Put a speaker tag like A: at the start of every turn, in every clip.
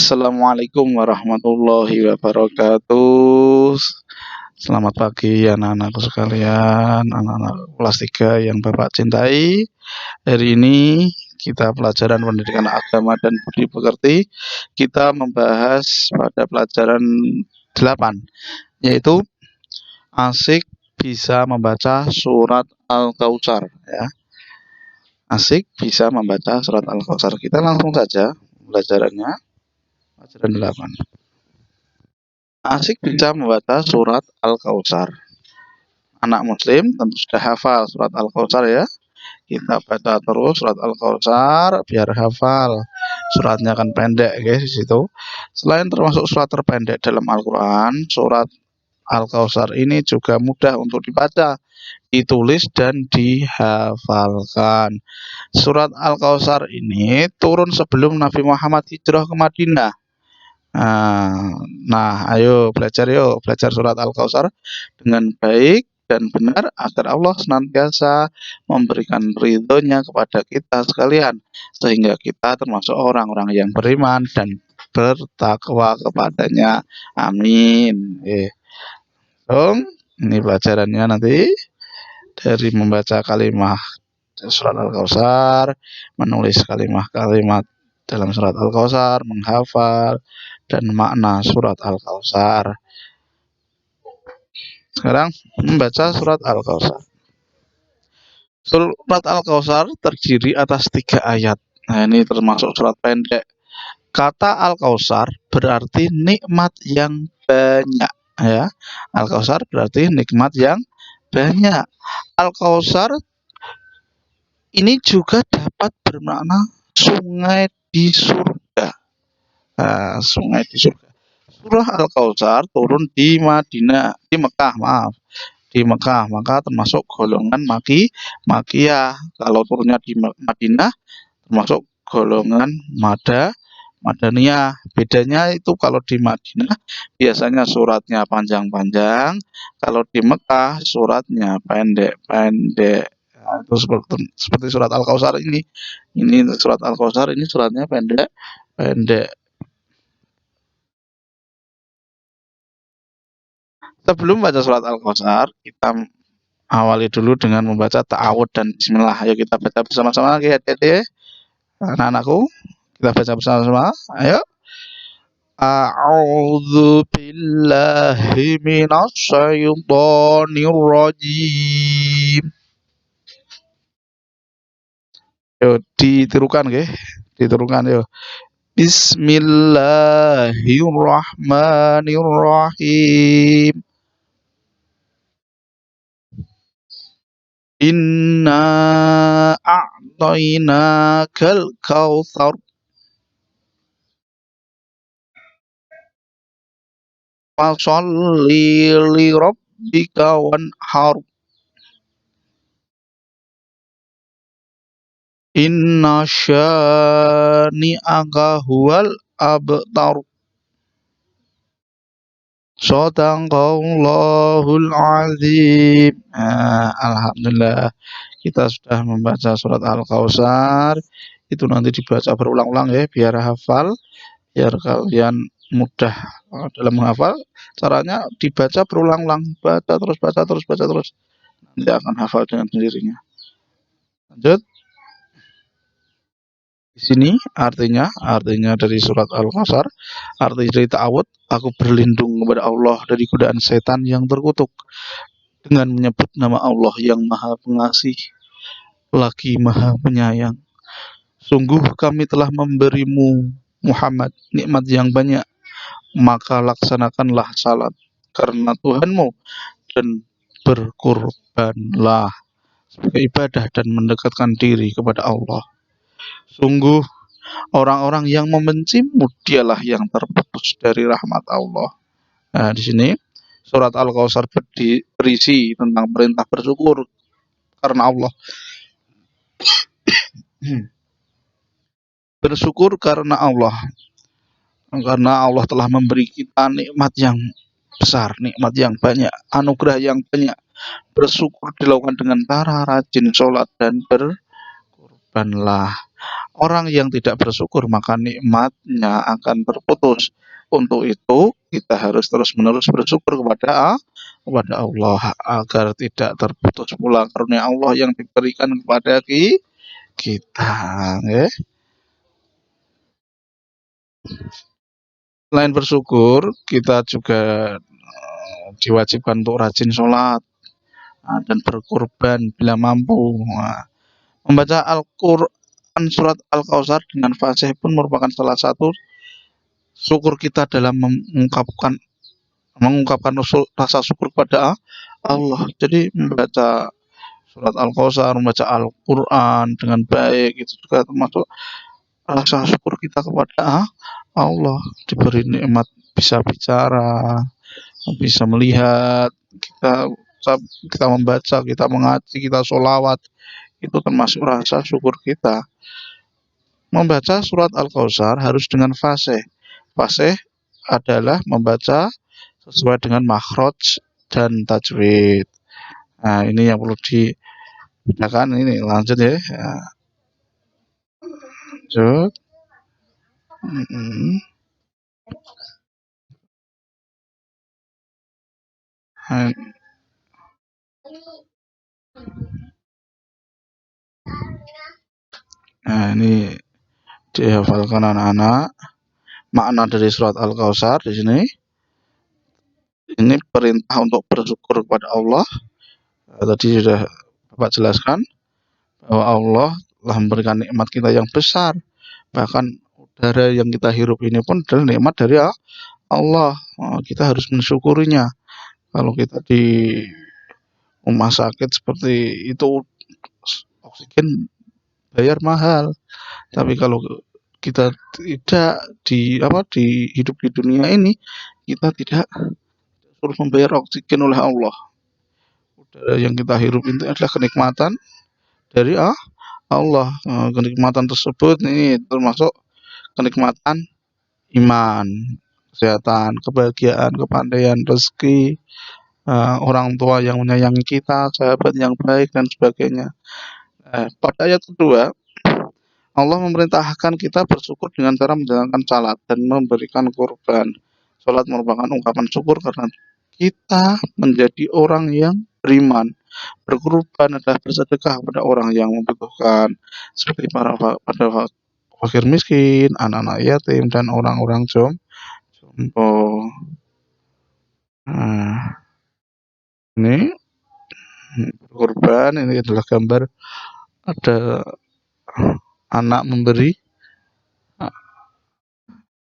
A: Assalamualaikum warahmatullahi wabarakatuh. Selamat pagi anak-anakku sekalian, anak-anak kelas 3 yang Bapak cintai. Hari ini kita pelajaran pendidikan agama dan budi pekerti. Kita membahas pada pelajaran 8, yaitu asik bisa membaca surat Al-Kautsar, ya. Asik bisa membaca surat Al-Kautsar. Kita langsung saja pelajarannya. Pelajaran 8. Asik bisa membaca surat Al-Kautsar. Anak muslim tentu sudah hafal surat Al-Kautsar, ya. Kita baca terus surat Al-Kautsar biar hafal. Suratnya kan pendek, guys, di situ. Selain termasuk surat terpendek dalam Al-Qur'an, surat Al-Kautsar ini juga mudah untuk dibaca, ditulis dan dihafalkan. Surat Al-Kautsar ini turun sebelum Nabi Muhammad hijrah ke Madinah. Nah, ayo belajar surat Al-Kautsar dengan baik dan benar agar Allah senantiasa memberikan ridhonya kepada kita sekalian, sehingga kita termasuk orang-orang yang beriman dan bertakwa kepadanya. Amin. Ini pelajarannya nanti dari membaca kalimat surat Al-Kautsar, menulis kalimat-kalimat dalam surat Al-Kautsar, menghafal dan makna surat Al-Kautsar. Sekarang membaca surat Al-Kautsar. Surat Al-Kautsar terdiri atas 3 ayat. Nah, ini termasuk surat pendek. Kata Al-Kautsar berarti nikmat yang banyak, ya. Al-Kautsar berarti nikmat yang banyak. Al-Kautsar ini juga dapat bermakna sungai di surga. Sungai di surga. Surah Al-Kautsar turun di Mekah, maka termasuk golongan Makiyah. Kalau turunnya di Madinah termasuk golongan Madaniyah. Bedanya itu kalau di Madinah biasanya suratnya panjang-panjang, kalau di Mekah suratnya pendek-pendek. Itu seperti surat Al-Kautsar ini. Ini surat Al-Kautsar ini suratnya pendek. Sebelum baca surat Al-Kautsar, kita awali dulu dengan membaca ta'awud dan bismillah. Ayo kita baca bersama-sama lagi, adik-adik. Anak-anakku, kita baca bersama-sama. Ayo. A'udzu billahi minasy syaithanir rajim. Yo, ditirukan nggih. Ditirukan yo. Bismillahirrahmanirrahim. Inna a'tainakal kautsar. Fasholli li rabbika wanhar. Inna syani'aka huwal abtar. Shadaqallahul azim. Alhamdulillah, kita sudah membaca surat Al-Kautsar. Itu nanti dibaca berulang-ulang, ya, biar hafal, biar kalian mudah dalam menghafal. Caranya dibaca berulang-ulang, baca terus. Nanti akan hafal dengan sendirinya. Lanjut. Di sini artinya dari surat Al-Kautsar, arti dari ta'awud, aku berlindung kepada Allah dari godaan setan yang terkutuk dengan menyebut nama Allah yang Maha Pengasih lagi Maha Penyayang. Sungguh kami telah memberimu Muhammad nikmat yang banyak, maka laksanakanlah salat karena Tuhanmu dan berkurbanlah sebagai ibadah dan mendekatkan diri kepada Allah. Sungguh orang-orang yang membencimu dialah yang terputus dari rahmat Allah. Nah, di sini surat Al-Kautsar berisi tentang perintah bersyukur karena Allah. Bersyukur karena Allah telah memberi kita nikmat yang besar, nikmat yang banyak, anugerah yang banyak. Bersyukur dilakukan dengan cara rajin sholat dan berkurbanlah. orang yang tidak bersyukur maka nikmatnya akan terputus. Untuk itu kita harus terus-menerus bersyukur kepada Allah agar tidak terputus pula karunia Allah yang diberikan kepada kita. Ya. Selain bersyukur, kita juga diwajibkan untuk rajin sholat dan berkorban bila mampu. Membaca Al-Quran surat Al-Kautsar dengan fasih pun merupakan salah satu syukur kita dalam mengungkapkan rasa syukur kepada Allah. Jadi membaca surat Al-Kautsar, membaca Al-Quran dengan baik itu juga termasuk rasa syukur kita kepada Allah. Diberi nikmat bisa bicara, bisa melihat, kita membaca, kita mengaji, kita sholawat, itu termasuk rasa syukur kita. Membaca surat Al-Kautsar harus dengan fasih. Fasih adalah membaca sesuai dengan makhraj dan tajwid. Nah, ini yang perlu dibedakan. Ini lanjut ya. Lanjut. Nah, ini dihafalkan anak-anak. Makna dari surat Al-Kautsar di sini. Ini perintah untuk bersyukur kepada Allah. Tadi sudah Bapak jelaskan bahwa Allah telah memberikan nikmat kita yang besar. Bahkan udara yang kita hirup ini pun adalah nikmat dari Allah. Kita harus mensyukurinya. Kalau kita di rumah sakit seperti itu, oksigen bayar mahal. Tapi kalau kita tidak hidup di dunia ini, kita tidak harus membayar oksigen oleh Allah. Udara yang kita hirup itu adalah kenikmatan dari Allah. Kenikmatan tersebut ini termasuk kenikmatan iman, kesehatan, kebahagiaan, kepandaian, rezeki, orang tua yang menyayangi kita, sahabat yang baik dan sebagainya. Pada ayat kedua, Allah memerintahkan kita bersyukur dengan cara menjalankan salat dan memberikan kurban. Salat merupakan ungkapan syukur karena kita menjadi orang yang beriman. Berkurban adalah bersedekah kepada orang yang membutuhkan, seperti pada fakir miskin, anak-anak yatim, dan orang-orang jompo. Nah, ini berkurban ini adalah gambar ada anak memberi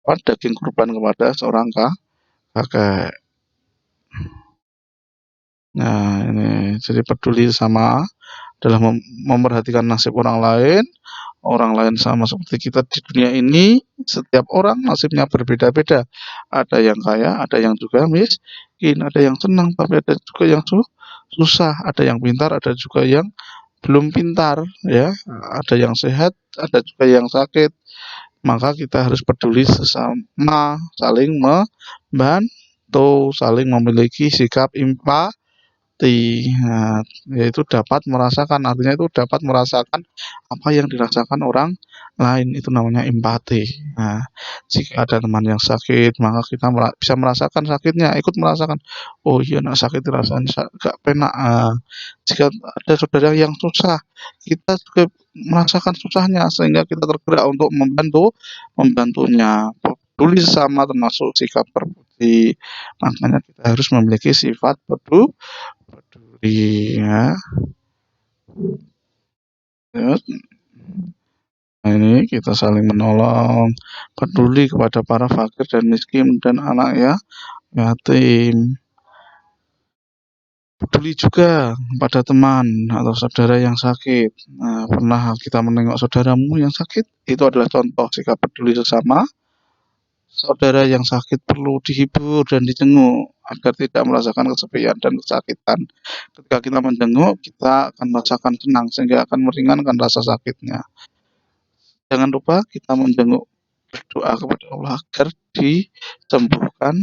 A: daging kurban kepada seorang kakek. Nah, ini jadi peduli sama adalah memperhatikan nasib orang lain sama seperti kita di dunia ini. Setiap orang nasibnya berbeda-beda. Ada yang kaya, ada yang juga miskin, ada yang senang, tapi ada juga yang susah, ada yang pintar, ada juga yang belum pintar, ya. Ada yang sehat, ada juga yang sakit. Maka kita harus peduli sesama, saling membantu, saling memiliki sikap empati. Nah, yaitu dapat merasakan, artinya itu dapat merasakan apa yang dirasakan orang lain, itu namanya empati. Nah, jika ada teman yang sakit, maka kita bisa merasakan sakitnya, ikut merasakan, oh iya nak sakit rasanya gak penak. Jika ada saudara yang susah, kita juga merasakan susahnya sehingga kita tergerak untuk membantunya. Peduli sesama termasuk sikap berbudi. Makanya kita harus memiliki sifat peduli ya. Nah, ini kita saling menolong, peduli kepada para fakir dan miskin dan anak yatim. Peduli juga kepada teman atau saudara yang sakit. Nah, pernah kita menengok saudaramu yang sakit? Itu adalah contoh sikap peduli sesama. Saudara yang sakit perlu dihibur dan dijenguk agar tidak merasakan kesepian dan kesakitan. Ketika kita menjenguk, kita akan merasakan senang sehingga akan meringankan rasa sakitnya. Jangan lupa kita menjenguk, berdoa kepada Allah agar disembuhkan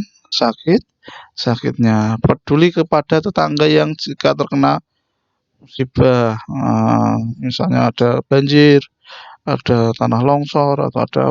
A: sakitnya. Peduli kepada tetangga yang jika terkena musibah, misalnya ada banjir, ada tanah longsor atau ada